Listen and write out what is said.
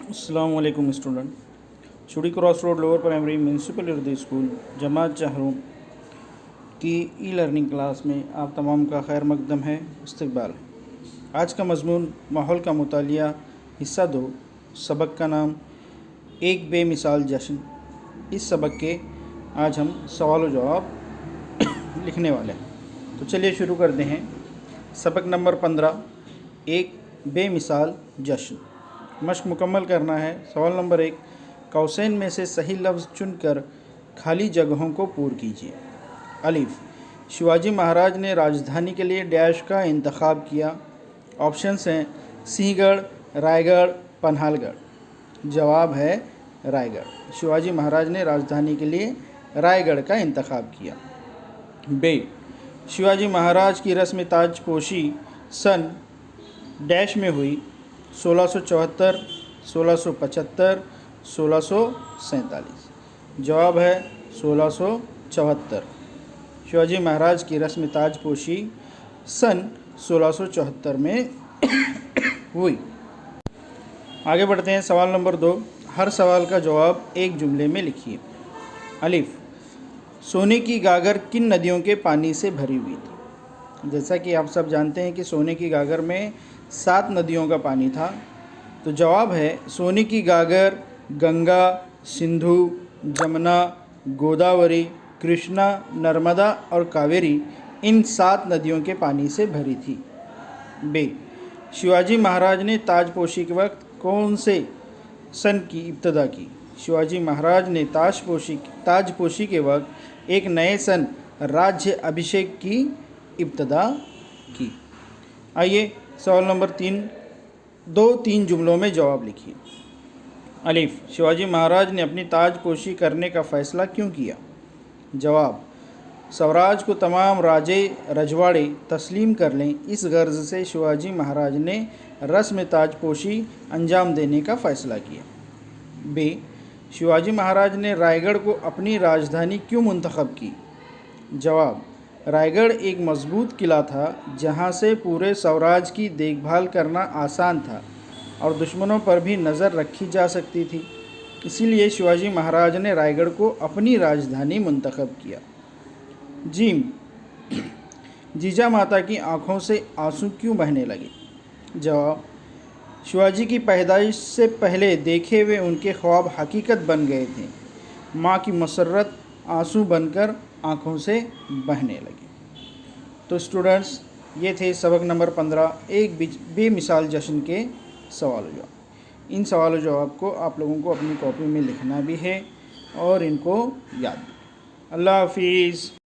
अस्सलामुअलैकुम स्टूडेंट। चूड़ी cross road lower primary municipal Urdu school जमात चहरों की ई लर्निंग क्लास में आप तमाम का खैर मकदम है, इस्तकबाल। आज का मजमून माहौल का मुतालिया हिस्सा 2, सबक का नाम एक बेमिसाल जश्न। इस सबक के आज हम सवाल व जवाब लिखने वाले हैं, तो चलिए शुरू करते हैं। सबक नंबर 15, एक बेमिसाल जश्न। मश्क मुकम्मल करना है। सवाल नंबर 1, कौसैन में से सही लफ्ज़ चुनकर खाली जगहों को पूर कीजिए। अलिफ, शिवाजी महाराज ने राजधानी के लिए डैश का इंतखाब किया। ऑप्शंस हैं सिंहगढ़, रायगढ़, पन्हालगढ़। जवाब है रायगढ़। शिवाजी महाराज ने राजधानी के लिए रायगढ़ का इंतखाब किया। बे, शिवाजी महाराज की रस्म ताजपोशी सन डैश में हुई। 1674, 1675, 1647। जवाब है 1674। शिवाजी महाराज की रस्म ताजपोशी सन 1674 में हुई। आगे बढ़ते हैं। सवाल नंबर 2, हर सवाल का जवाब एक जुमले में लिखिए। अलिफ, सोने की गागर किन नदियों के पानी से भरी हुई थी? जैसा कि आप सब जानते हैं कि सोने की गागर में 7 नदियों का पानी था। तो जवाब है सोने की गागर गंगा, सिंधु, जमुना, गोदावरी, कृष्णा, नर्मदा और कावेरी, इन 7 नदियों के पानी से भरी थी। बे, शिवाजी महाराज ने ताजपोशी के वक्त कौन से सन की इब्तदा की? शिवाजी महाराज ने ताजपोशी के वक्त एक नए सन राज्य अभिषेक की इब्तदा की। आइए सवाल नंबर 3, 2-3 जुमलों में जवाब लिखिए। अलिफ, शिवाजी महाराज ने अपनी ताजपोशी करने का फ़ैसला क्यों किया? जवाब, स्वराज को तमाम राजे रजवाड़े तस्लीम कर लें, इस गर्ज से शिवाजी महाराज ने रस्म ताजपोशी अंजाम देने का फ़ैसला किया। बे, शिवाजी महाराज ने रायगढ़ को अपनी राजधानी क्यों मुंतखब की? जवाब, रायगढ़ एक मजबूत किला था जहां से पूरे स्वराज की देखभाल करना आसान था और दुश्मनों पर भी नज़र रखी जा सकती थी। इसीलिए शिवाजी महाराज ने रायगढ़ को अपनी राजधानी मुंतखब किया। जीम, जीजा माता की आंखों से आंसू क्यों बहने लगे? जवाब, शिवाजी की पैदाइश से पहले देखे हुए उनके ख्वाब हकीकत बन गए थे। माँ की मसर्रत आंसू बनकर आँखों से बहने लगे। तो स्टूडेंट्स, ये थे सबक नंबर 15, एक बेमिसाल जश्न के सवाल जवाब। इन सवाल जवाब को आप लोगों को अपनी कॉपी में लिखना भी है और इनको याद भी। अल्लाह हाफिज़।